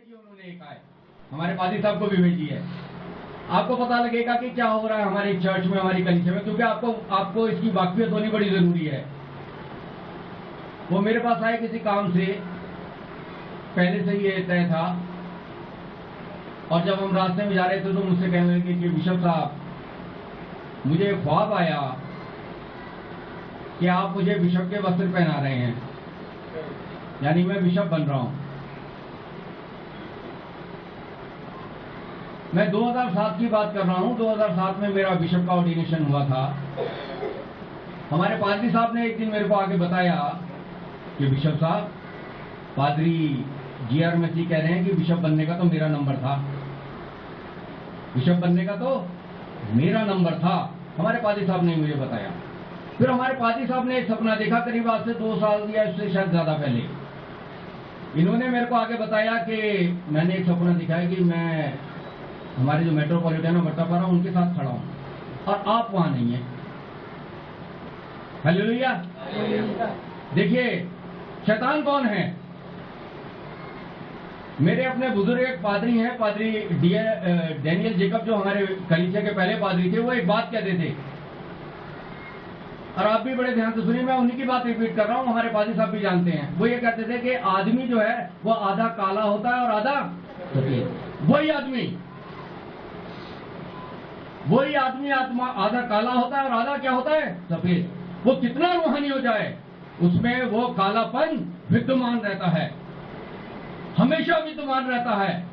भेजी उन्होंने एक आय, हमारे पादी साहब को भी भेजी है। आपको पता लगेगा कि क्या हो रहा है हमारी चर्च में, हमारी कलीसिया में, क्योंकि आपको इसकी वाकफियत होनी बड़ी जरूरी है। वो मेरे पास आए किसी काम से, पहले से ये तय था, और जब हम रास्ते में जा रहे थे तो मुझसे कहने लगे कि बिशप साहब, मुझे ख्वाब आया कि आप मुझे बिशप के वस्त्र पहना रहे हैं, यानी मैं बिशप बन रहा हूं। मैं 2007 की बात कर रहा हूं। 2007 में मेरा बिशप का ऑर्डिनेशन हुआ था। हमारे पादरी साहब ने एक दिन मेरे को आके बताया कि बिशप साहब, पादरी जीआर मसीह कह रहे हैं कि बिशप बनने का तो मेरा नंबर था, बिशप बनने का तो मेरा नंबर था। हमारे पादरी साहब ने मुझे बताया। फिर हमारे पादरी साहब ने एक सपना देखा, करीब आज से 2 साल या इससे शायद ज्यादा पहले। इन्होंने मेरे को आगे बताया कि मैंने एक सपना दिखा है कि मैं हमारे जो मेट्रोपॉलिटन है बट्टापारा, उनके साथ खड़ा हूं और आप वहां नहीं है। हालेलुया। देखिए शैतान कौन है। मेरे अपने बुजुर्ग एक पादरी हैं, पादरी डैनियल जेकब, जो हमारे कलीसिया के पहले पादरी थे। वो एक बात कहते थे, और आप भी बड़े ध्यान से सुनिए, मैं उन्हीं की बात रिपीट कर रहा हूं, हमारे पादरी साहब भी जानते हैं। वो ये कहते थे कि आदमी जो है वो आधा काला होता है और आधा सफेद। वही आदमी आत्मा आधा काला होता है और आधा क्या होता है, सफेद। वो कितना रूहानी हो जाए, उसमें वो कालापन विद्यमान रहता है, हमेशा विद्यमान रहता है।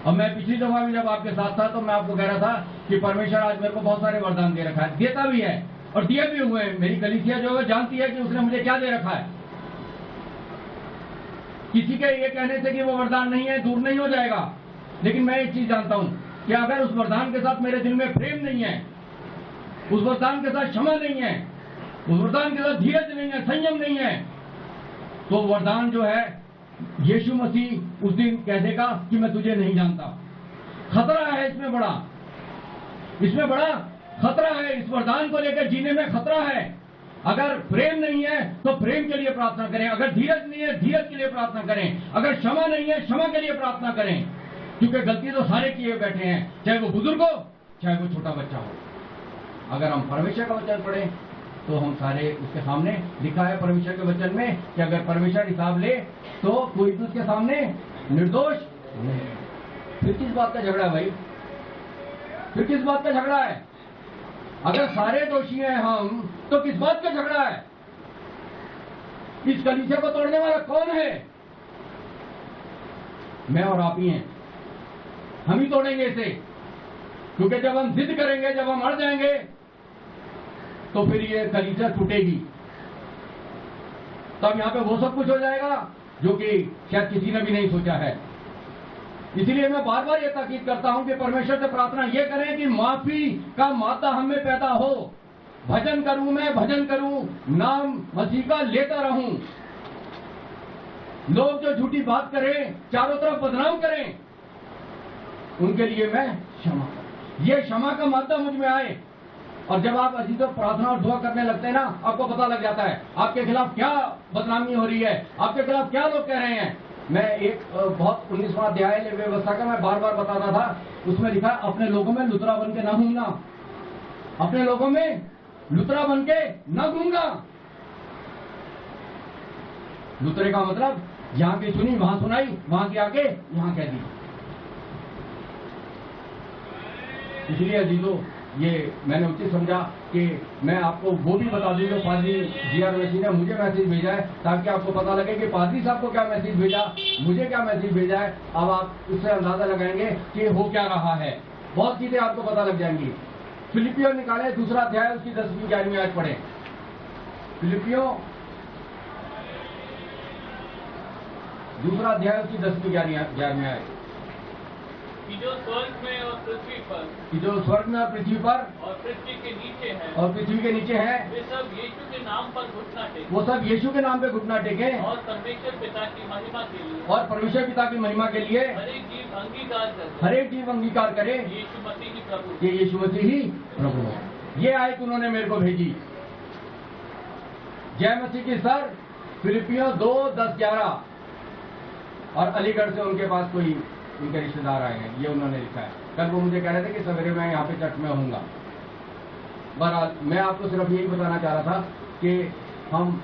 और मैं पिछली दफा भी जब आपके साथ था तो मैं आपको कह रहा था कि परमेश्वर आज मेरे को बहुत सारे वरदान दे रखा है, देता भी है और दिए भी हुए हैं। मेरी कलीसिया जो है जानती है कि उसने मुझे क्या दे रखा है। किसी के ये कहने से कि वो वरदान नहीं है दूर नहीं हो जाएगा, लेकिन मैं एक चीज जानता हूं कि अगर उस वरदान के साथ मेरे दिल में प्रेम नहीं है, उस वरदान के साथ क्षमा नहीं है, उस वरदान के साथ धीरज नहीं है, संयम नहीं है, तो वरदान जो है यीशु मसीह उस दिन कह देगा कि मैं तुझे नहीं जानता। खतरा है इसमें बड़ा खतरा है। इस वरदान को लेकर जीने में खतरा है। अगर प्रेम नहीं है तो प्रेम के लिए प्रार्थना करें, अगर धीरज नहीं है धीरज के लिए प्रार्थना करें, अगर क्षमा नहीं है क्षमा के लिए प्रार्थना करें, क्योंकि गलती तो सारे किए बैठे हैं, चाहे वो बुजुर्ग हो चाहे वो छोटा बच्चा हो। अगर हम परमेश्वर का वचन पढ़ें तो हम सारे उसके सामने, लिखा है परमेश्वर के वचन में कि अगर परमेश्वर हिसाब ले तो कोई भी उसके सामने निर्दोष नहीं। फिर किस बात का झगड़ा है भाई, फिर किस बात का झगड़ा है। अगर सारे दोषी हैं हम तो किस बात का झगड़ा है। इस कलीसिया को तोड़ने वाला कौन है। मैं और आप ही हैं, हम ही तोड़ेंगे इसे, क्योंकि जब हम जिद करेंगे, जब हम अड़ जाएंगे तो फिर ये कलीसिया टूटेगी। तब यहां पे वो सब कुछ हो जाएगा जो कि शायद किसी ने भी नहीं सोचा है। इसलिए मैं बार बार ये ताकीद करता हूं कि परमेश्वर से प्रार्थना ये करें कि माफी का मादा हमें पैदा हो। भजन करूं, मैं भजन करूं, नाम मसीह का लेता रहूं। लोग जो झूठी बात करें, चारों तरफ बदनाम करें, उनके लिए मैं क्षमा करूं। ये क्षमा का मादा मुझ में आए। और जब आप अजीजों प्रार्थना और दुआ करने लगते हैं ना, आपको पता लग जाता है आपके खिलाफ क्या बदनामी हो रही है, आपके खिलाफ क्या लोग कह रहे हैं। मैं एक बहुत 19वां अध्याय व्यवस्था का मैं बार बार बताता था, उसमें लिखा अपने लोगों में लुतरा बन के ना घूमना, अपने लोगों में लुतरा बन के न घूमना। लुतरे का मतलब यहां की सुनी वहां सुनाई, वहां की आके यहां कह दी। इसलिए अजीजों ये मैंने उचित समझा कि मैं आपको वो भी बता दूं जो पादरी जीआर मसीह ने मुझे मैसेज भेजा है, ताकि आपको पता लगे कि पादरी साहब को क्या मैसेज भेजा, मुझे क्या मैसेज भेजा है। अब आप उससे अंदाजा लगाएंगे कि हो क्या रहा है, बहुत चीजें आपको पता लग जाएंगी। फिलिपियों निकाले 2 अध्याय, उसकी 10वीं-11वीं आयत पढ़े। फिलिपियों 2 अध्याय, उसकी 10वीं-11वीं आयत। कि जो स्वर्ग में और पृथ्वी पर, कि जो स्वर्ग में और पृथ्वी पर और पृथ्वी के नीचे है, और पृथ्वी के नीचे है, वे सब यीशु के नाम पर घुटना टेके, वो सब यीशु के नाम पे घुटना टेके, और परमेश्वर पिता की महिमा के लिए, और परमेश्वर पिता की महिमा के लिए हर एक जीव अंगीकार करे यीशु मसीह ही प्रभु, ये यीशु मसीह ही प्रभु है। ये आयत उन्होंने मेरे को भेजी। जय मसीह की सर। फिलिपियों 2:10-11 और अलीगढ़ से उनके पास कोई उनके रिश्तेदार आए हैं, ये उन्होंने लिखा है। कल वो मुझे कह रहे थे कि सवेरे मैं यहाँ पे चर्च में होऊंगा। बहरहाल मैं आपको सिर्फ यही बताना चाह रहा था कि हम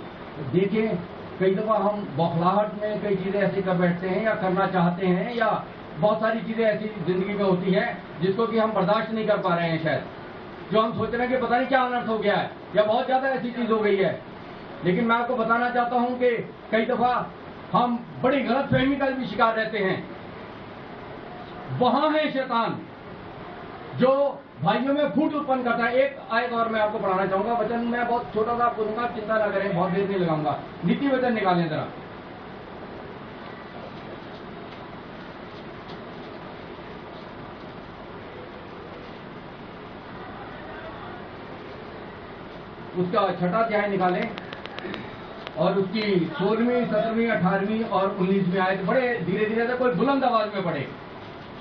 देखें, कई दफ़ा हम बौखलाहट में कई चीज़ें ऐसी कर बैठते हैं या करना चाहते हैं, या बहुत सारी चीज़ें ऐसी ज़िंदगी में होती हैं जिसको कि हम बर्दाश्त नहीं कर पा रहे हैं शायद, जो हम सोच रहे हैं कि पता नहीं क्या अनर्थ हो गया है या बहुत ज़्यादा ऐसी चीज़ हो गई है। लेकिन मैं आपको बताना चाहता हूं कि कई दफ़ा हम बड़ी गलतफहमी का भी शिकार रहते हैं। वहां है शैतान जो भाइयों में फूट उत्पन्न करता है। एक आयत और मैं आपको पढ़ाना चाहूंगा, वचन मैं बहुत छोटा सा आपको दूंगा, चिंता ना करें, बहुत देर नहीं लगाऊंगा। नीति वचन निकालें जरा। उसका 6वां अध्याय निकालें और उसकी 16वीं, 17वीं, 18वीं और 19वीं आयत बड़े धीरे धीरे से, कोई बुलंद आवाज में पढ़े।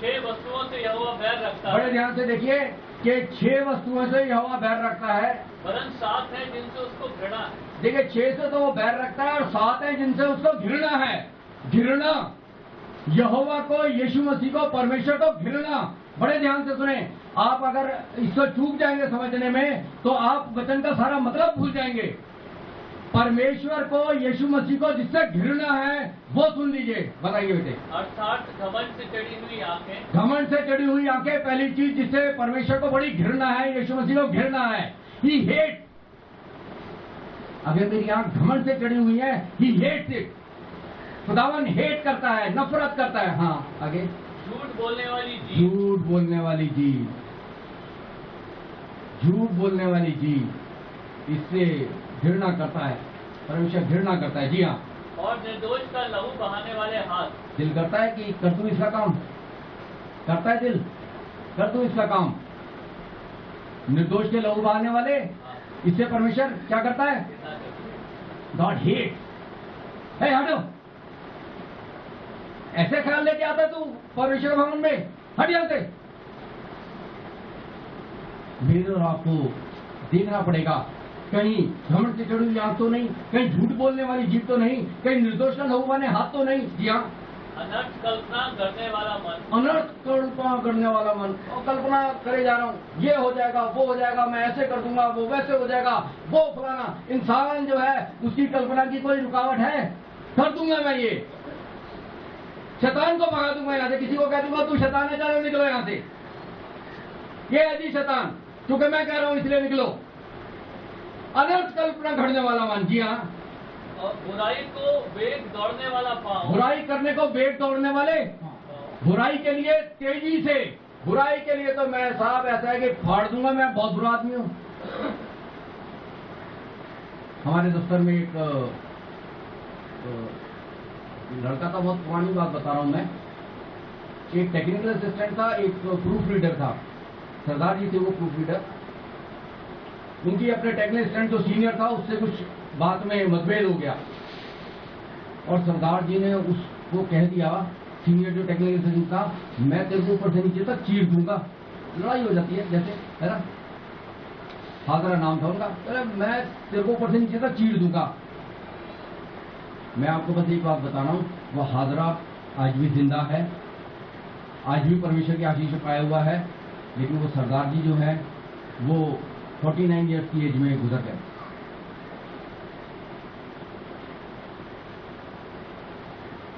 6 वस्तुओं से यहोवा बैर रखता बड़े है, ध्यान से देखिए कि 6 वस्तुओं से यहोवा बैर रखता है, वरन 7 है जिनसे उसको घृणा है। देखिए 6 से तो वो बैर रखता है और 7 है जिनसे उसको घृणा है। घृणा, यहोवा को, यीशु मसीह को, परमेश्वर को घृणा। बड़े ध्यान से सुने, आप अगर इसको चूक जाएंगे समझने में तो आप वचन का सारा मतलब भूल जाएंगे। परमेश्वर को, यीशु मसीह को जिससे घृणा है वो सुन लीजिए। बताइए बेटे। अर्थात घमंड से चढ़ी हुई आंखें। घमंड से चढ़ी हुई आंखें, पहली चीज जिससे परमेश्वर को बड़ी घृणा है, यीशु मसीह को घृणा है। ही हेट, अगर मेरी आंख घमंड से चढ़ी हुई है, ही हेट्स इट। खुदावन हेट करता है, नफरत करता है। हाँ आगे। झूठ बोलने वाली जीभ। झूठ बोलने वाली जीभ, झूठ बोलने वाली जीभ, इससे घृणा करता है, परमेश्वर घृणा करता है। जी हाँ। और निर्दोष का लहू बहाने वाले हाथ। दिल करता है कि कर दूं इसका काम, करता है दिल, कर दूं इसका काम। निर्दोष के लहू बहाने वाले, इससे परमेश्वर क्या करता है? God hate. है हटो, ऐसे ख्याल लेके आता है तू परमेश्वर भवन में, हट यहाँ से। मेरे और आपको देखना पड़ेगा कहीं घमंड से चढ़ी हुई आंख तो नहीं, कहीं झूठ बोलने वाली जीभ तो नहीं, कहीं निर्दोष का लहू बहाने हाथ तो नहीं। जी हाँ। अनर्थ कल्पना करने वाला मन। अनर्थ कल्पना करने वाला मन, और कल्पना करे जा रहा हूँ, ये हो जाएगा, वो हो जाएगा, मैं ऐसे कर दूंगा, वो वैसे हो जाएगा, वो फलाना। इंसान जो है उसकी कल्पना की कोई रुकावट है? कर दूंगा मैं ये, शैतान को भगा दूंगा यहाँ से। किसी को कह दूंगा तू शैतान है, चलो निकलो यहाँ से, ये है जी शैतान, क्योंकि मैं कह रहा हूं इसलिए निकलो। अनर्थ कल्पना घड़ने वाला मन। जी हाँ। और बुराई को वेग दौड़ने वाला पाँव। बुराई करने को वेग दौड़ने वाले, बुराई के लिए तेजी से, बुराई के लिए तो मैं साहब ऐसा है कि फाड़ दूंगा, मैं बहुत बुरा आदमी हूं। हमारे दफ्तर में एक लड़का था, बहुत पुरानी बात बता रहा हूं मैं, एक टेक्निकल असिस्टेंट था, एक प्रूफ रीडर था। सरदार जी थे वो प्रूफ रीडर। उनकी अपने टेक्निकल असिस्टेंट जो सीनियर था उससे कुछ बात में मतभेद हो गया और सरदार जी ने उसको कह दिया, सीनियर जो टेक्निकल असिस्टेंट था, मैं तेरे को ऊपर से नीचे तक चीर दूंगा। लड़ाई हो जाती है जैसे, है ना, हाजरा नाम था उनका। अरे मैं तेरे को ऊपर से नीचे तक चीर दूंगा। मैं आपको बस एक बात बता रहा हूं, वो हाजरा आज भी जिंदा है, आज भी परमेश्वर की आशीष पाया हुआ है, लेकिन वो सरदार जी जो है वो 49 ईयर्स की एज में गुजर गए।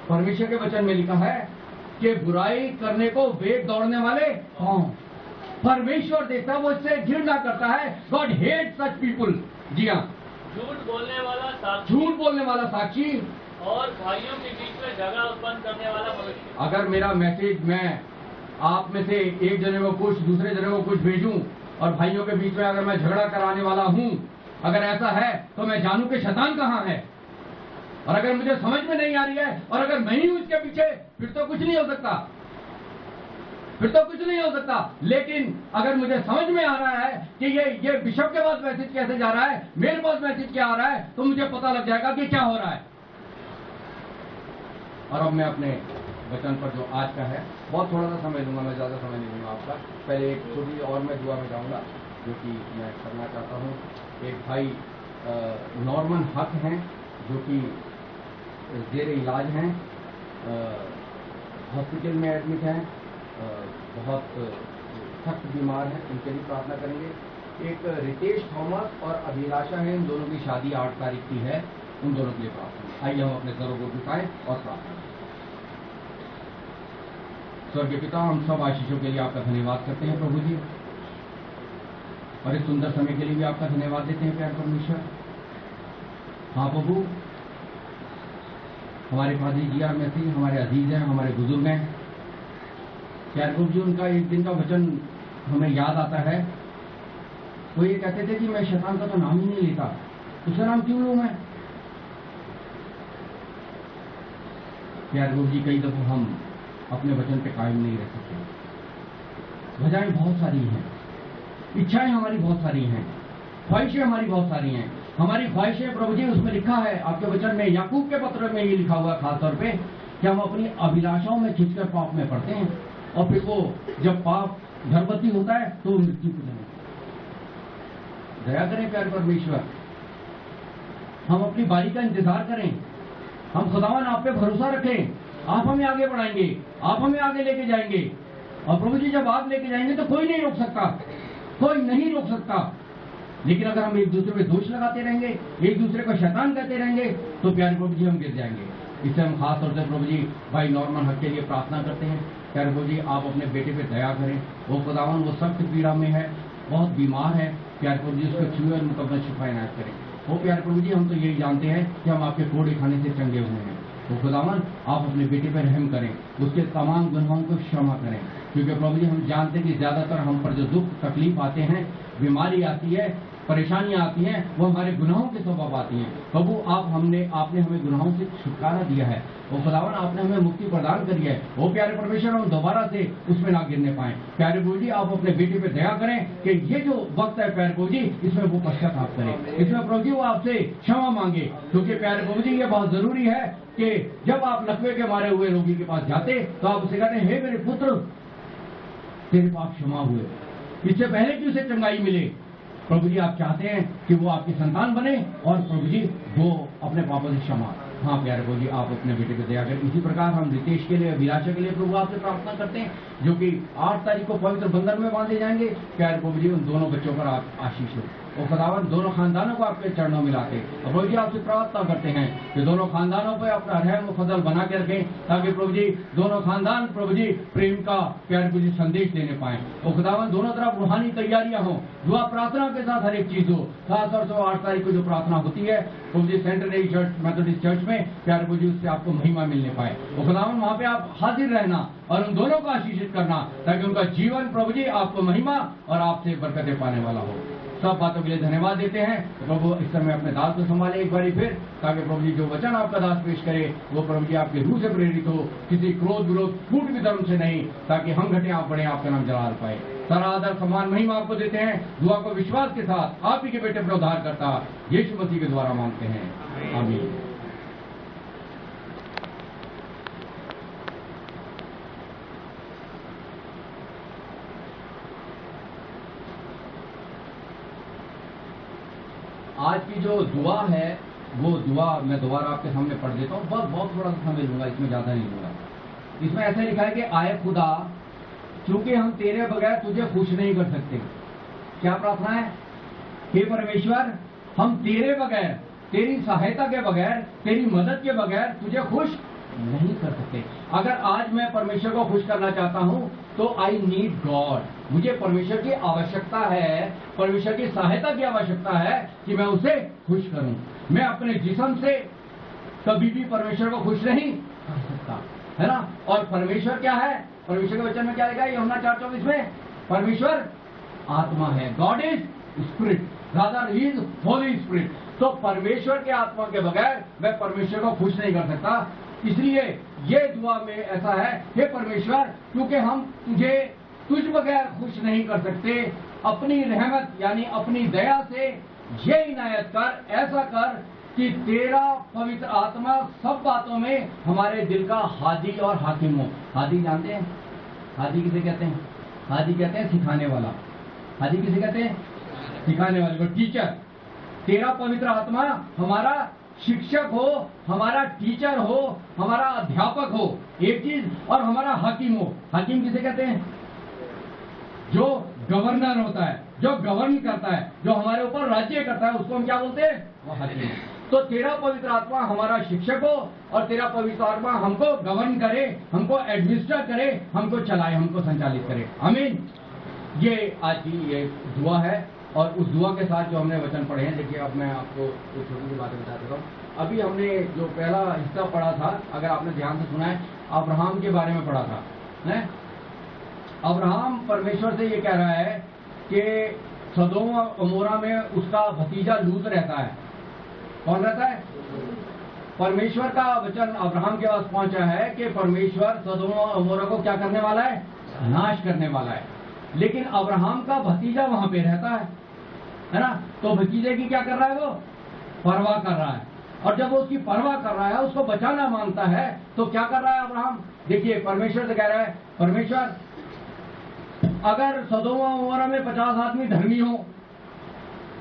परमेश्वर के वचन में लिखा है कि बुराई करने को वेग दौड़ने वाले कौन? परमेश्वर देखता है, वो इससे घृणा करता है। गॉड हेट सच पीपुल। जी हाँ। झूठ बोलने वाला साक्षी। झूठ बोलने वाला साक्षी और भाइयों के बीच में झगड़ा उत्पन्न करने वाला मनुष्य। अगर मेरा मैसेज मैं आप में से एक जने को कुछ, दूसरे जने को कुछ भेजूं और भाइयों के बीच में अगर मैं झगड़ा कराने वाला हूं, अगर ऐसा है तो मैं जानूं कि शैतान कहां है। और अगर मुझे समझ में नहीं आ रही है और अगर मैं ही हूं इसके पीछे, फिर तो कुछ नहीं हो सकता, फिर तो कुछ नहीं हो सकता। लेकिन अगर मुझे समझ में आ रहा है कि ये बिशप के पास मैसेज कैसे जा रहा है, मेरे पास मैसेज क्या आ रहा है, तो मुझे पता लग जाएगा कि क्या हो रहा है। और अब मैं अपने वचन पर जो आज का है, बहुत थोड़ा सा समय लूंगा, मैं ज्यादा समय नहीं लूंगा आपका। पहले एक छोटी और मैं दुआ में जाऊंगा जो कि मैं करना चाहता हूँ। एक भाई नॉर्मन हक हैं जो कि जेर इलाज हैं, हॉस्पिटल में एडमिट हैं, बहुत सख्त बीमार हैं, उनके लिए प्रार्थना करेंगे। एक रितेश थॉमस और अभिलाषा है, इन दोनों की शादी 8 तारीख की है, उन दोनों के लिए प्रार्थना। आइए हम अपने सरों को झुकाएं और प्रार्थना करें। स्वर्गीय पिता, हम सब आशीषों के लिए आपका धन्यवाद करते हैं प्रभु जी, और इस सुंदर समय के लिए भी आपका धन्यवाद देते हैं प्यार परमेश्वर। हाँ प्रभु, हमारे फादर जी आर मसीह हमारे अजीज हैं, हमारे बुजुर्ग हैं प्यार प्रभु जी, उनका एक दिन का वचन हमें याद आता है। वो ये कहते थे कि मैं शैतान का तो नाम ही नहीं लेता, उसका नाम क्यों लूं मैं? प्यार प्रभु जी, कई दफा हम अपने वचन पे कायम नहीं रह सकते। वजहें बहुत सारी हैं, इच्छाएं हमारी बहुत सारी हैं, ख्वाहिशें हमारी बहुत सारी हैं। हमारी ख्वाहिशें प्रभु जी, उसमें लिखा है आपके वचन में, याकूब के पत्र में ये लिखा हुआ है खासतौर पे कि हम अपनी अभिलाषाओं में खिंचकर पाप में पड़ते हैं, और फिर वो जब पाप गर्भवती होता है तो मृत्यु को जन्म। दया करें प्यार परमेश्वर, हम अपनी बारी का इंतजार करें, हम खुदावन आप पे भरोसा रखें, आप हमें आगे बढ़ाएंगे, आप हमें आगे लेके जाएंगे। और प्रभु जी, जब आप लेके जाएंगे तो कोई नहीं रोक सकता, कोई नहीं रोक सकता। लेकिन अगर हम एक दूसरे पे दोष लगाते रहेंगे, एक दूसरे को शैतान कहते रहेंगे, तो प्यारे प्रभु जी हम गिर जाएंगे। इससे हम खास तौर से प्रभु जी भाई नॉर्मन हक के लिए प्रार्थना करते हैं। प्यारे प्रभु जी, आप अपने बेटे पे दया करें। वो खुदावन वो सख्त पीड़ा में है, बहुत बीमार है, प्यारे प्रभु जी उसको छुए और मुकम्मल शिफा इनायत करें। वो प्यारे प्रभु जी, हम तो यही जानते हैं कि हम आपके कोड़े खाने से चंगे हुए हैं। तो खुदावन आप अपने बेटे पर रहम करें, उसके तमाम गुनाहों को क्षमा करें, क्योंकि प्रभु जी हम जानते हैं कि ज्यादातर हम पर जो दुख तकलीफ आते हैं, बीमारी आती है, परेशानियां आती हैं, वो हमारे गुनाहों के सबब आती हैं। प्रभु आपने हमें गुनाहों से छुटकारा दिया है, वो खुदावन आपने हमें मुक्ति प्रदान करी है। वो प्यारे परमेश्वर, हम दोबारा से उसमें ना गिरने पाए। प्यारे प्रभु जी, आप अपने बेटे पे दया करें कि ये जो वक्त है प्यारे प्रभु जी, इसमें वो पश्चाताप करें, इसमें प्रभु जी वो आपसे क्षमा मांगे, क्योंकि प्यारे प्रभु जी ये बहुत जरूरी है कि जब आप लकवे के मारे हुए रोगी के पास जाते तो आप उसे कहते हैं, हे मेरे पुत्र, तेरे पाप क्षमा हुए। इससे पहले कि उसे चंगाई मिले, प्रभु जी आप चाहते हैं कि वो आपकी संतान बने, और प्रभु जी वो अपने पापों से क्षमा। हाँ प्यारे प्रभु जी, आप अपने बेटे को दया करें। इसी प्रकार हम रितेश के लिए, अभिलाषा के लिए प्रभु आपसे प्रार्थना करते हैं, जो कि 8 तारीख को पवित्र बंधन में बांधे जाएंगे। प्यारे प्रभु जी, उन दोनों बच्चों पर आप आशीष हो, और खुदावन दोनों खानदानों को आपके चरणों में लाते। और प्रभु जी आपसे प्रार्थना करते हैं कि दोनों खानदानों पर अपना रहम व फजल बना के रखें, ताकि प्रभु जी दोनों खानदान प्रभु जी प्रेम का प्यारे प्रभु जी संदेश देने पाए। और खुदावन दोनों तरफ रूहानी तैयारियां हो, दुआ प्रार्थना के साथ हर एक चीज हो। खासतौर से 8 तारीख को जो प्रार्थना होती है प्रभु जी सेंट्रल चर्च मेथोडिस्ट चर्च में, प्यारे प्रभु जी उससे आपको महिमा मिलने पाए। और खुदावन वहां पे आप हाजिर रहना और उन दोनों को आशीषित करना, ताकि उनका जीवन प्रभु जी आपको महिमा और आपसे बरकतें पाने वाला हो। सब बातों के लिए धन्यवाद देते हैं। प्रभु इस समय अपने दास को संभाले एक बारी फिर, ताकि प्रभु जी जो वचन आपका दास पेश करे वो प्रभु जी आपके रूह से प्रेरित हो, किसी क्रोध विरोध फूट विधर्म से नहीं, ताकि हम घटे आप बढ़े, आपका नाम जलाल पाए। सारा आदर सम्मान महिमा आपको देते हैं। दुआ को विश्वास के साथ आप ही के बेटे पर उद्धार करता यीशु मसीह के द्वारा मांगते हैं, आमीन। आज की जो दुआ है वो दुआ मैं दोबारा आपके सामने पढ़ देता हूँ, बहुत थोड़ा सा समय लूंगा, इसमें ज्यादा नहीं लूंगा। इसमें ऐसा लिखा है कि आए खुदा, क्योंकि हम तेरे बगैर तुझे खुश नहीं कर सकते। क्या प्रार्थना है? हे परमेश्वर, हम तेरे बगैर, तेरी सहायता के बगैर, तेरी मदद के बगैर तुझे खुश नहीं कर सकते। अगर आज मैं परमेश्वर को खुश करना चाहता हूं तो आई नीड गॉड, मुझे परमेश्वर की आवश्यकता है, परमेश्वर की सहायता की आवश्यकता है कि मैं उसे खुश करूं। मैं अपने जिस्म से कभी भी परमेश्वर को खुश नहीं कर सकता, है ना। और परमेश्वर क्या है? परमेश्वर के वचन में क्या लिखा है यूहन्ना 4:24 में? परमेश्वर आत्मा है। God is spirit, rather he is Holi spirit. तो परमेश्वर के आत्मा के बगैर मैं परमेश्वर को खुश नहीं कर सकता। इसलिए ये दुआ में ऐसा है, हे परमेश्वर, क्योंकि हम तुझ बगैर खुश नहीं कर सकते, अपनी रहमत यानी अपनी दया से ये इनायत कर, ऐसा कर कि तेरा पवित्र आत्मा सब बातों में हमारे दिल का हादी और हाकिम हो। हादी जानते हैं? हादी किसे कहते हैं? हादी कहते हैं सिखाने वाला। हादी किसे कहते हैं? सिखाने वाले को, टीचर। तेरा पवित्र आत्मा हमारा शिक्षक हो, हमारा टीचर हो, हमारा अध्यापक हो, एक चीज, और हमारा हाकिम हो। हाकिम किसे कहते हैं? जो गवर्नर होता है, जो गवर्न करता है, जो हमारे ऊपर राज्य करता है, उसको हम क्या बोलते हैं? वो हाकिम। तो तेरा पवित्र आत्मा हमारा शिक्षक हो और तेरा पवित्र आत्मा हमको गवर्न करे, हमको एडमिनिस्टर करे, हमको चलाए, हमको संचालित करे। आमीन। ये आज की ये दुआ है और उस दुआ के साथ जो हमने वचन पढ़े हैं, देखिए अब मैं आपको एक छोटी सी बात बता देता हूँ। अभी हमने जो पहला हिस्सा पढ़ा था, अगर आपने ध्यान से सुना है, अब्राहम के बारे में पढ़ा था, है? अब्राहम परमेश्वर से ये कह रहा है कि सदोम और अमोरा में उसका भतीजा लूत रहता है। कौन रहता है? परमेश्वर का वचन अब्राहम के पास पहुंचा है कि परमेश्वर सदोम और अमोरा को क्या करने वाला है? नाश करने वाला है। लेकिन अब्राहम का भतीजा वहां पे रहता है ना? तो भतीजे की क्या कर रहा है? वो परवाह कर रहा है, और जब वो उसकी परवाह कर रहा है, उसको बचाना मांगता है, तो क्या कर रहा है अब्राहम? देखिए, परमेश्वर से कह रहा है, परमेश्वर अगर सदोम और अमोरा में 50 आदमी धर्मी हो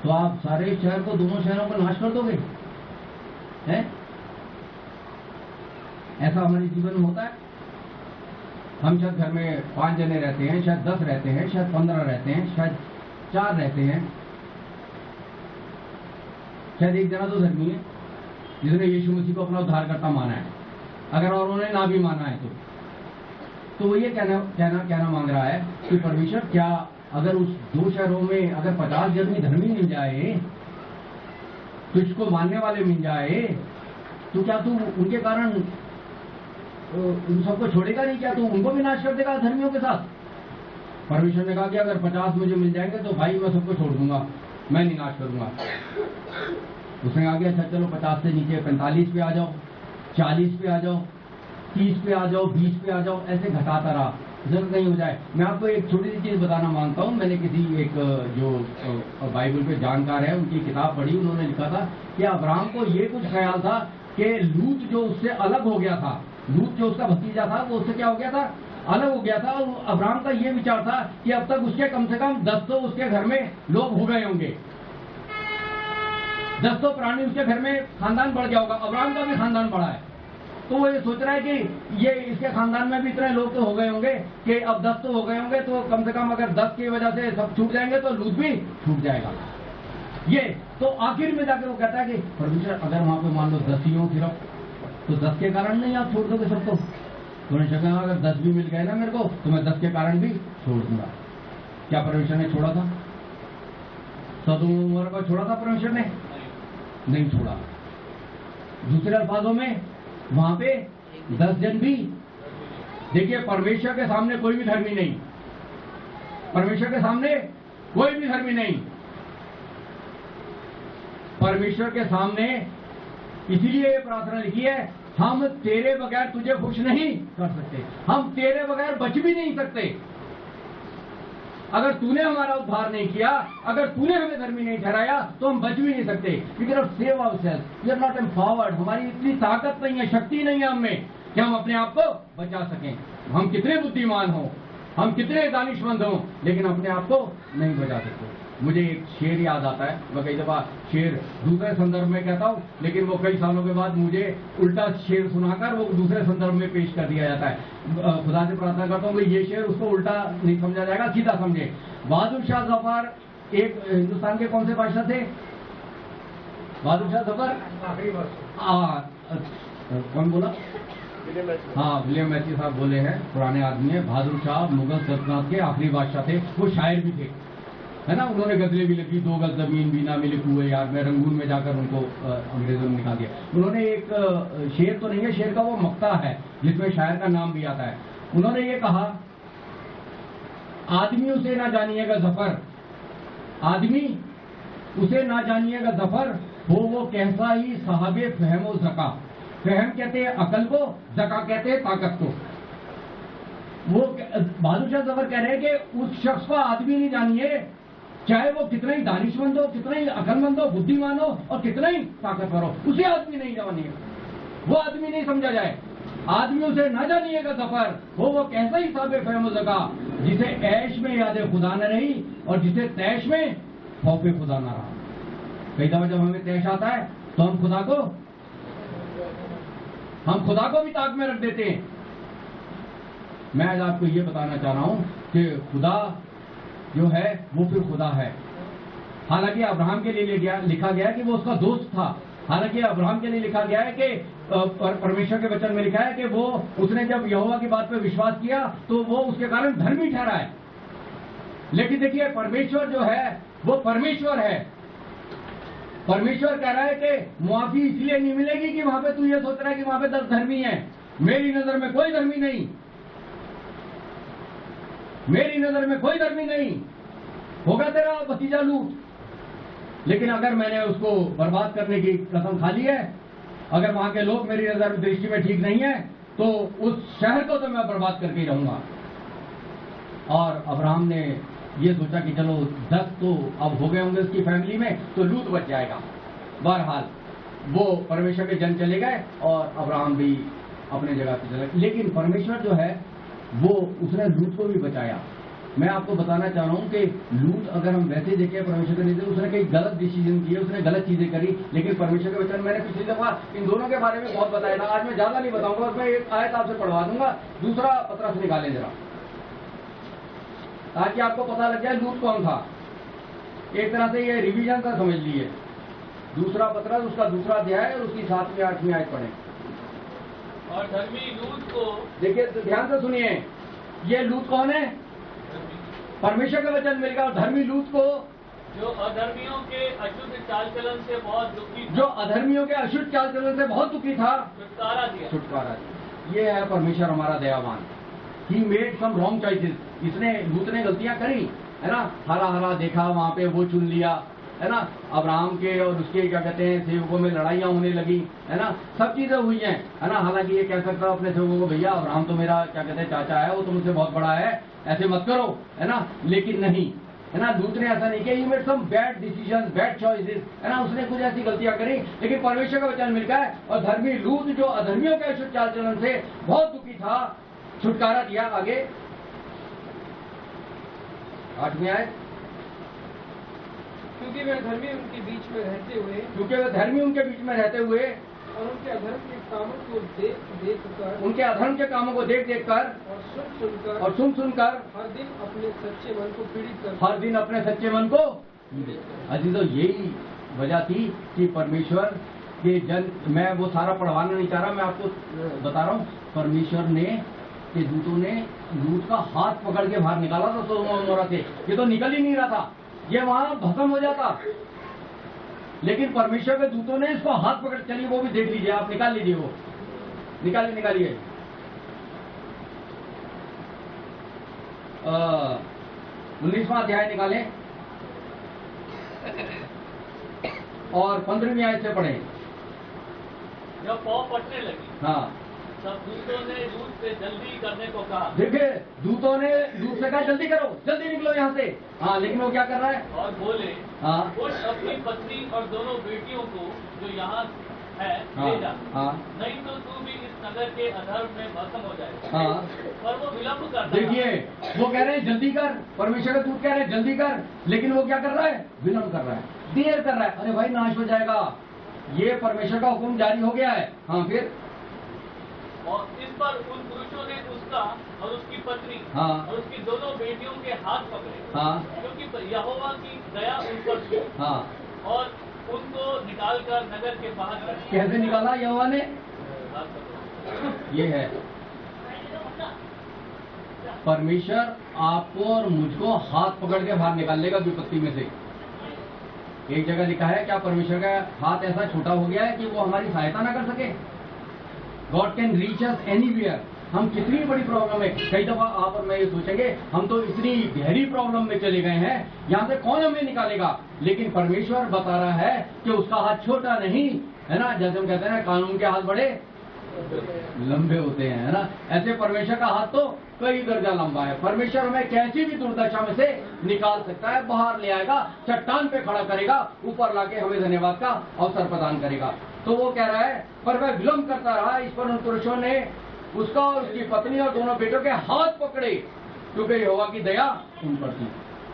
तो आप सारे शहर को, दोनों शहरों को नाश कर दोगे? है? ऐसा हमारे जीवन में होता है। हम शायद घर में 5 जने रहते हैं, शायद 10 रहते हैं, शायद 15 रहते हैं, शायद 4 रहते हैं, शायद एक जना तो धर्मी है जिसने यीशु मसीह को अपना उद्धारकर्ता माना है। अगर और उन्होंने ना भी माना है तो वो ये कहना मांग रहा है कि परमेश्वर, क्या अगर उस 2 शहरों में अगर 50 आदमी धर्मी मिल जाए, तुझको मानने वाले मिल जाए, तो क्या तू उनके कारण उन सबको छोड़ेगा नहीं? क्या तू उनको भी नाश कर देगा धर्मियों के साथ? परमेश्वर ने कहा कि अगर 50 मुझे मिल जाएंगे तो भाई मैं सबको छोड़ दूंगा, मैं नहीं नाश करूंगा। उसने कहा कि अच्छा चलो 50 से नीचे 45 पे आ जाओ, 40 पे आ जाओ, 30 पे आ जाओ, 20 पे आ जाओ, ऐसे घटाता रहा, जरूरत नहीं हो जाए। मैं आपको एक छोटी सी चीज बताना मांगता हूँ। मैंने किसी एक जो बाइबल पे जानकार है, उनकी किताब पढ़ी, उन्होंने लिखा था कि अब्राहम को ये कुछ ख्याल था कि लूत जो उससे अलग हो गया था, लूत जो उसका भतीजा था, वो उससे क्या हो गया था? अलग हो गया था। और अब्राहम का ये विचार था कि अब तक उसके कम से कम 10 तो उसके घर में लोग हो गए होंगे, 10 तो प्राणी उसके घर में खानदान बढ़ गया होगा। अब्राहम का भी खानदान बढ़ा है, तो वो ये सोच रहा है कि ये इसके खानदान में भी इतने लोग तो हो गए होंगे कि अब 10 तो हो गए होंगे, तो कम से कम अगर 10 की वजह से सब छूट जाएंगे तो लूत भी छूट जाएगा। ये तो आखिर में जाकर वो कहता है कि परमेश्वर, अगर वहां पे मान लो 10 ही हो सिर्फ, तो 10 के कारण नहीं आप छोड़ दोगे सबको? परमेश्वर कहा अगर 10 भी मिल गए ना मेरे को, तो मैं 10 के कारण भी छोड़ दूंगा। क्या परमेश्वर ने छोड़ा था? सदोम और अमोरा को छोड़ा था परमेश्वर ने? नहीं छोड़ा। दूसरे अल्फाजों में वहां पे 10 जन भी, देखिए परमेश्वर के सामने कोई भी धर्मी नहीं, परमेश्वर के सामने कोई भी धर्मी नहीं। परमेश्वर के सामने इसीलिए ये प्रार्थना लिखी है, हम तेरे बगैर तुझे खुश नहीं कर सकते, हम तेरे बगैर बच भी नहीं सकते। अगर तूने हमारा उद्धार नहीं किया, अगर तूने हमें धर्मी नहीं ठहराया, तो हम बच भी नहीं सकते। We can not save ourself, we are not empowered. हमारी इतनी ताकत नहीं है, शक्ति नहीं है हमें कि हम अपने आप को बचा सकें। हम कितने बुद्धिमान हों, हम कितने दानिशमंद हों, लेकिन अपने आप को नहीं बचा सकते। मुझे एक शेर याद आता है, मैं कई दफा शेर दूसरे संदर्भ में कहता हूँ, लेकिन वो कई सालों के बाद मुझे उल्टा शेर सुनाकर वो दूसरे संदर्भ में पेश कर दिया जाता है। खुदा से प्रार्थना करता हूँ कि ये शेर उसको उल्टा नहीं समझा जाएगा, सीधा समझे। बहादुर शाह जफर एक हिंदुस्तान के कौन से बादशाह थे? बहादुर शाह जफर, कौन बोला? हाँ, विलियम मैथ्यू साहब बोले हैं, पुराने आदमी है। बहादुर शाह मुगल सल्तनत के आखिरी बादशाह थे, वो शायर भी थे, है ना? उन्होंने गजलें भी लिखी, 2 गज जमीन भी ना मिले कुएं यार में, रंगून में जाकर उनको अंग्रेजों ने निकाल दिया। उन्होंने एक शेर तो नहीं है, शेर का वो मक्ता है जिसमें शायर का नाम भी आता है। उन्होंने ये कहा, आदमी उसे ना जानिएगा जफर, आदमी उसे ना जानिएगा जफर, हो वो कैसा ही साहबे फहमो जका। फहम कहते हैं अकल को, जका कहते हैं ताकत को। वो बहादुर शाह जफर कह रहे हैं कि उस शख्स को आदमी नहीं जानिए, चाहे वो कितना ही दानिशमंद हो, कितना ही अकलमंद हो, बुद्धिमान हो और कितना ही ताकतवर हो, उसे आदमी नहीं जानिए, वो आदमी नहीं समझा जाए। आदमी उसे न जानिएगा जफर, वो कैसा ही साबे फहम जका, जिसे ऐश में यादें खुदा न रही और जिसे तैश में खौफे खुदा न रहा। कई दफा जब हमें तैश आता है तो हम खुदा को हम खुदा को भी ताक में रख देते हैं। मैं आज आपको ये बताना चाह रहा हूं कि खुदा जो है वो फिर खुदा है। हालांकि अब्राहम के लिए लिखा गया है कि वो उसका दोस्त था। हालांकि अब्राहम के लिए लिखा गया है कि परमेश्वर के वचन में लिखा है कि वो उसने जब यहोवा की बात पर विश्वास किया तो वो उसके कारण धर्मी ठहरा है। लेकिन देखिए, परमेश्वर जो है वो परमेश्वर है। परमेश्वर कह रहा है कि मुआफी इसलिए नहीं मिलेगी कि वहां पे तू ये सोच रहा है कि वहां पे 10 धर्मी हैं। मेरी नजर में कोई धर्मी नहीं, मेरी नजर में कोई धर्मी नहीं। होगा तेरा भतीजा लूट, लेकिन अगर मैंने उसको बर्बाद करने की कसम खा ली है, अगर वहां के लोग मेरी नजर दृष्टि में ठीक नहीं है, तो उस शहर को तो मैं बर्बाद करके ही रहूंगा। और अब्राहम ने ये सोचा कि चलो 10 तो अब हो गए होंगे उसकी फैमिली में, तो लूत बच जाएगा। बहरहाल वो परमेश्वर के जन चले गए और अब्राहम भी अपने जगह पे चले गए। लेकिन परमेश्वर जो है वो उसने लूत को भी बचाया। मैं आपको बताना चाह रहा हूं कि लूत, अगर हम वैसे देखें परमेश्वर के नीचे, उसने कई गलत डिसीजन किए, उसने गलत चीजें करी, लेकिन परमेश्वर के वचन मैंने पिछली दफा इन दोनों के बारे में बहुत बताया था। आज मैं ज्यादा नहीं बताऊंगा, और मैं एक आयत आपसे पढ़वा दूंगा। दूसरा पतरस निकालें जरा, ताकि आपको पता लग जाए लूत कौन था। एक तरह से ये रिवीजन का समझ लीजिए। दूसरा पतरस, उसका दूसरा अध्याय और उसकी 7वीं 8वीं आयत पढ़ें। और धर्मी लूत को, देखिए ध्यान से सुनिए, ये लूत कौन है? परमेश्वर का वचन मिलेगा। और धर्मी लूत को, जो अधर्मियों के अशुद्ध चाल चलन से बहुत दुखी था, जो अधर्मियों के अशुद्ध चाल चलन से बहुत दुखी था, छुटकारा दिया। छुटकारा दिया। ये है परमेश्वर हमारा दयावान। He made some wrong choices. इसने, लूत ने गलतियां करी, है ना। हरा हरा देखा, वहां पे वो चुन लिया, है ना। अब्राहम के और उसके क्या कहते हैं सेवकों में लड़ाइयां होने लगी, है ना। सब चीजें हुई हैं, है ना। हालांकि ये कह सकता हूं अपने सेवकों को, भैया अब्राहम तो मेरा क्या कहते हैं चाचा है, वो तो मुझसे बहुत बड़ा है, ऐसे मत करो, है ना। लेकिन नहीं, है ना, लूत ने ऐसा नहीं किया। He made some bad decision, bad choices, है ना। उसने कुछ ऐसी गलतियां करी, लेकिन परमेश्वर का वचन मिलता है। और धर्मी लूत, जो अधर्मियों के अशुद्ध चाल चलन से बहुत दुखी था, छुटकारा दिया। आगे 8वीं आयत। क्योंकि वे धर्मी उनके बीच में रहते हुए, क्योंकि वे धर्मी उनके बीच में रहते हुए, और उनके अधर्म के कामों को देख कर, उनके अधर्म के कामों को देख देख कर और सुन सुनकर हर दिन अपने सच्चे मन को पीड़ित कर, हर दिन अपने सच्चे मन को। अजी तो यही वजह थी कि परमेश्वर के जन, मैं वो सारा पढ़वाना नहीं चाह रहा, मैं आपको बता रहा हूँ। परमेश्वर ने के दूतों ने लूत का हाथ पकड़ के बाहर निकाला था सोदोम और गोमोरा से। ये तो निकल ही नहीं रहा था, ये वहां भस्म हो जाता। लेकिन परमेश्वर के दूतों ने इसको हाथ पकड़, चलिए वो भी देख लीजिए, आप निकाल लीजिए, वो निकालिए 19वां अध्याय निकालें और 15वीं आयत से पढ़ें। जब पौ पटने लगी, हाँ, तब दूतों ने लूत से जल्दी करने को कहा। देखिए दूतों ने लूत से कहा जल्दी करो, जल्दी निकलो यहाँ से। हाँ, लेकिन वो क्या कर रहा है? और बोले, हाँ, उठ अपनी पत्नी और दोनों बेटियों को जो यहाँ है हाँ, ले जा, हाँ, नहीं तो तू भी इस नगर के अधर्म में भस्म हो जाएगा। हाँ। पर वो विलम्ब करता देखिए, वो कह रहे हैं जल्दी कर, परमेश्वर का दूत कह रहे हैं जल्दी कर, लेकिन वो क्या कर रहा है? विलम्ब कर रहा है, देर कर रहा है। अरे भाई नाश हो जाएगा, ये परमेश्वर का हुक्म जारी हो गया है। हाँ, फिर और इस पर उन पुरुषों ने उसका और उसकी पत्नी हाँ, और उसकी दोनों बेटियों के हाथ पकड़े, हाँ, क्योंकि यहोवा की दया उन पर थी, हाँ। और उनको निकालकर नगर के बाहर कर दिया। कैसे निकाला यहोवा ने? ये है परमेश्वर आपको और मुझको हाथ पकड़ के बाहर निकाल लेगा विपत्ति में से। एक जगह लिखा है, क्या परमेश्वर का हाथ ऐसा छोटा हो गया है कि वो हमारी सहायता ना कर सके? God can reach us anywhere. हम कितनी बड़ी प्रॉब्लम है, कई दफा आप और मैं ये सोचेंगे हम तो इतनी गहरी प्रॉब्लम में चले गए हैं, यहाँ से कौन हमें निकालेगा? लेकिन परमेश्वर बता रहा है कि उसका हाथ छोटा नहीं है ना। जैसे हम कहते हैं ना, कानून के हाथ बड़े लंबे होते हैं, है ना। ऐसे परमेश्वर का हाथ तो कई दर्जा लंबा है। परमेश्वर हमें कैसी भी दुर्दशा में से निकाल सकता है, बाहर ले आएगा, चट्टान पे खड़ा करेगा, ऊपर लाके हमें धन्यवाद का अवसर प्रदान करेगा। तो वो कह रहा है, पर वह विलम्ब करता रहा। इस पर उन पुरुषों ने उसका और उसकी पत्नी और दोनों बेटों के हाथ पकड़े, क्योंकि यहोवा की दया उन पर थी।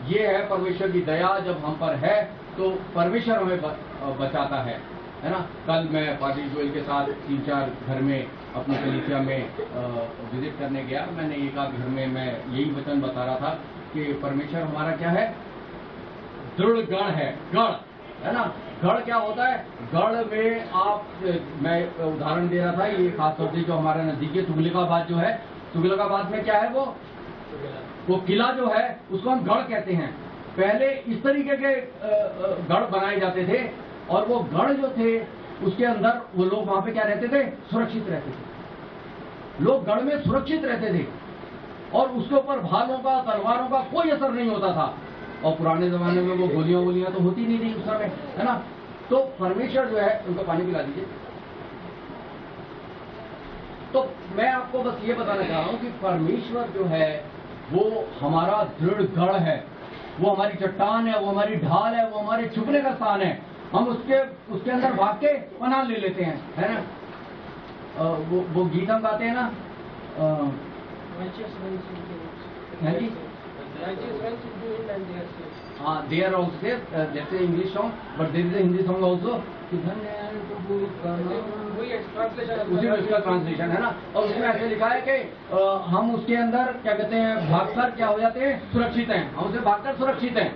ये है परमेश्वर की दया, जब हम पर है तो परमेश्वर हमें बचाता है। है ना। कल मैं पादरी जोएल के साथ 3-4 घर में अपनी कलीसिया में विजिट करने गया। मैंने एक आध घर में मैं यही वचन बता रहा था कि परमेश्वर हमारा क्या है, दृढ़ गढ़ है, गढ़ है ना। गढ़ क्या होता है, गढ़ में आप, मैं उदाहरण दे रहा था, ये खासतौर से जो हमारा नजदीकी तुगलकाबाद जो है, तुगलकाबाद में क्या है, वो किला जो है उसको हम गढ़ कहते हैं। पहले इस तरीके के गढ़ बनाए जाते थे और वो गढ़ जो थे उसके अंदर वो लोग वहां पे क्या रहते थे, सुरक्षित रहते थे। लोग गढ़ में सुरक्षित रहते थे और उसके ऊपर भालों का, तलवारों का कोई असर नहीं होता था। और पुराने जमाने में वो गोलियां तो होती नहीं थी उस समय, है ना। तो परमेश्वर जो है, उनको पानी पिला दीजिए। तो मैं आपको बस ये बताना चाह रहा हूं कि परमेश्वर जो है वो हमारा दृढ़ गढ़ है, वो हमारी चट्टान है, वो हमारी ढाल है, वो हमारे छुपने का स्थान है। हम उसके अंदर भाग के पनाह ले लेते हैं, है ना। वो गीत हम गाते हैं ना, है जी, they are also there, that's an English song, but there is a Hindi song also, कि धन्य है प्रभु का नाम, उसी में उसका ट्रांसलेशन है ना। और उसमें ऐसे लिखा है कि हम उसके अंदर क्या कहते हैं, भागकर क्या हो जाते हैं, सुरक्षित हैं। हम उसे भागकर सुरक्षित हैं।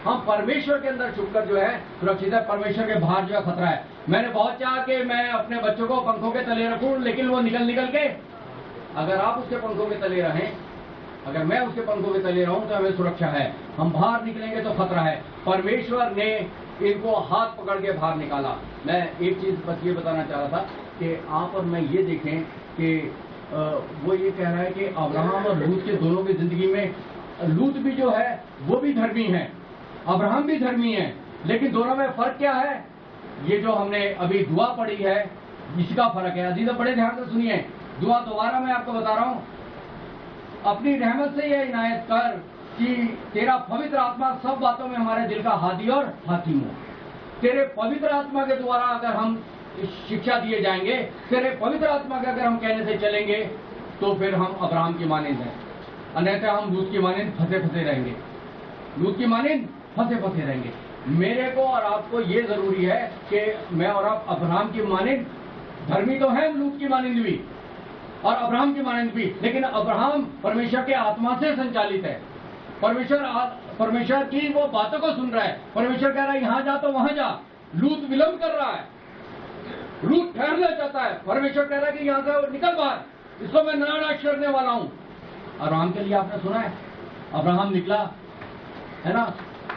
हम परमेश्वर के अंदर छुपकर जो है सुरक्षित है। परमेश्वर के बाहर जो है खतरा है। मैंने बहुत चाहा कि मैं अपने बच्चों को पंखों के तले रखूं, लेकिन वो निकल के, अगर आप उसके पंखों के तले रहें, अगर मैं उसके पंखों के तले रहूं तो हमें सुरक्षा है। हम बाहर निकलेंगे तो खतरा है। परमेश्वर ने इनको हाथ पकड़ के बाहर निकाला। मैं एक चीज बस ये बताना चाह रहा था कि आप और मैं ये देखें कि वो ये कह रहा है कि अब्राहम और लूत के दोनों की जिंदगी में, लूत भी जो है वो भी धर्मी है, अब्राहम भी धर्मी है, लेकिन दोनों में फर्क क्या है, ये जो हमने अभी दुआ पढ़ी है इसका फर्क है। अजीज बड़े ध्यान से सुनिए, दुआ दोबारा मैं आपको बता रहा हूं, अपनी रहमत से यह इनायत कर कि तेरा पवित्र आत्मा सब बातों में हमारे दिल का हादी और हाकिम हो। तेरे पवित्र आत्मा के द्वारा अगर हम शिक्षा दिए जाएंगे, तेरे पवित्र आत्मा के अगर हम कहने से चलेंगे, तो फिर हम अब्राहम की मानिंद हैं। अन्यथा हम लूत की मानिंद फंसे रहेंगे, लूत की मानिंद फंसे रहेंगे। मेरे को और आपको ये जरूरी है कि मैं और आप अब्राहम की मानिंद, धर्मी तो है लूत की मानिंद भी और अब्राहम की मानिंद भी, लेकिन अब्राहम परमेश्वर के आत्मा से संचालित है। परमेश्वर की वो बातों को सुन रहा है। परमेश्वर कह रहा है यहां जा तो वहां जा। लूत विलंब कर रहा है, लूत ठहरना चाहता है। परमेश्वर कह रहा है कि यहां से निकल बाहर, इसको मैं नाश करने वाला हूं। अब्राहम के लिए आपने सुना है, अब्राहम निकला, है ना,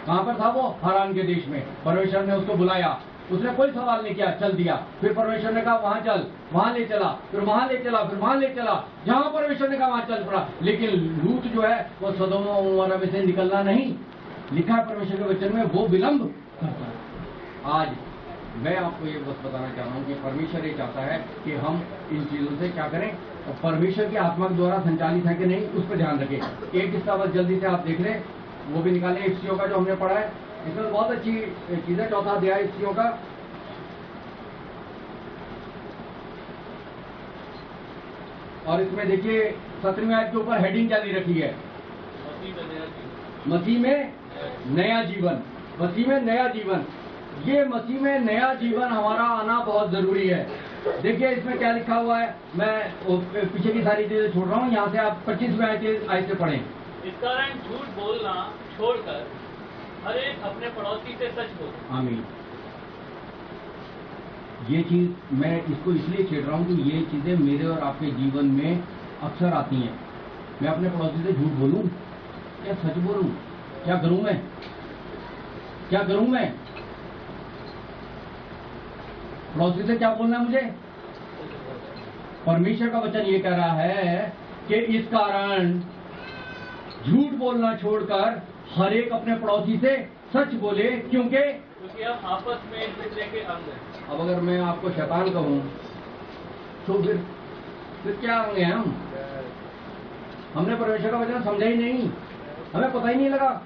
कहां पर था वो, हारान के देश में। परमेश्वर ने उसको बुलाया, उसने कोई सवाल नहीं किया, चल दिया। फिर परमेश्वर ने कहा वहां चल, वहां ले चला, फिर वहां ले चला, फिर वहां ले चला, जहां परमेश्वर ने कहा वहां चल पड़ा। लेकिन लूत जो है वो सदोम और उमरा में से निकलना नहीं, लिखा है परमेश्वर के वचन में, वो विलंब करता है। आज मैं आपको ये बस बताना चाह रहा हूँ कि परमेश्वर ये चाहता है कि हम इन चीजों से क्या करें, और परमेश्वर की आत्मा के द्वारा संचालित है कि नहीं, उस पर ध्यान रखें। एक किस्सा बस जल्दी से आप देख लें, वो भी निकालें, इफ्सियों का जो हमने पढ़ा है, इसमें बहुत अच्छी चीज है। 4वां अध्याय इफ्सियों का, और इसमें देखिए 17वें आयत के ऊपर हेडिंग क्या दी रखी है, मसीह में नया जीवन। मसीह में नया जीवन, ये मसीह में नया जीवन हमारा आना बहुत जरूरी है। देखिए इसमें क्या लिखा हुआ है, मैं पीछे की सारी चीजें छोड़ रहा हूँ, यहाँ से आप 25वें आयत से पढ़ें। इस कारण झूठ बोलना छोड़कर हर एक अपने पड़ोसी से सच बोले। आमीन। ये चीज मैं इसको इसलिए छेड़ रहा हूँ कि ये चीजें मेरे और आपके जीवन में अक्सर आती हैं। मैं अपने पड़ोसी से झूठ बोलूं या सच बोलूं, क्या करूं मैं, क्या करूं मैं? पड़ोसी से क्या बोलना है मुझे? परमेश्वर का वचन ये कह रहा है कि इस कारण झूठ बोलना छोड़कर हर एक अपने पड़ोसी से सच बोले, क्योंकि हम आपस में एक दूसरे के अंग हैं। अब अगर मैं आपको शैतान कहूं तो फिर क्या अंग हैं हम? हमने परमेश्वर का वचन समझा ही नहीं, हमें पता ही नहीं लगा।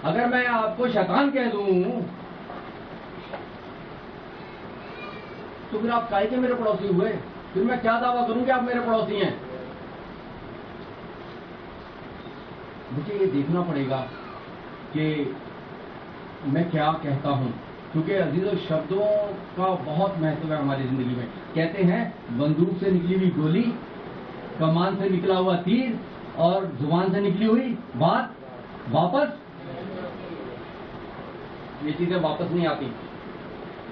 अगर मैं आपको शैतान कह दूं तो फिर आप काहे के मेरे पड़ोसी हुए? फिर मैं क्या दावा करूं कि आप मेरे पड़ोसी हैं? मुझे ये देखना पड़ेगा कि मैं क्या कहता हूं, क्योंकि अजीजों शब्दों का बहुत महत्व है हमारी जिंदगी में। कहते हैं बंदूक से निकली हुई गोली, कमान से निकला हुआ तीर और जुबान से निकली हुई बात वापस, ये चीजें वापस नहीं आती।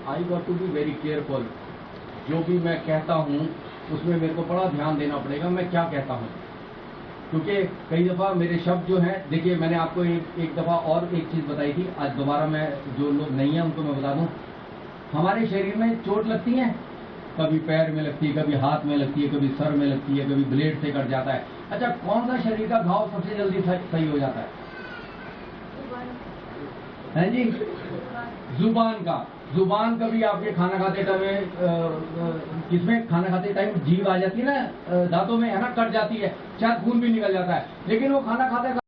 I got to be very careful. जो भी मैं कहता हूं उसमें मेरे को बड़ा ध्यान देना पड़ेगा मैं क्या कहता हूं, क्योंकि कई दफा मेरे शब्द जो हैं, देखिए मैंने आपको एक दफा और एक चीज बताई थी, आज दोबारा मैं जो लोग नहीं है उनको मैं बता दूं। हमारे शरीर में चोट लगती है, कभी पैर में लगती है, कभी हाथ में लगती है, कभी सर में लगती है, कभी ब्लेड से कट जाता है। अच्छा, कौन सा शरीर का घाव सबसे जल्दी सही हो जाता है जी? जुबान का। जुबान कभी आपके खाना खाते टाइम किसमें खाना खाते टाइम जीभ आ जाती है ना दांतों में, है ना, कट जाती है, शायद खून भी निकल जाता है, लेकिन वो खाना खाते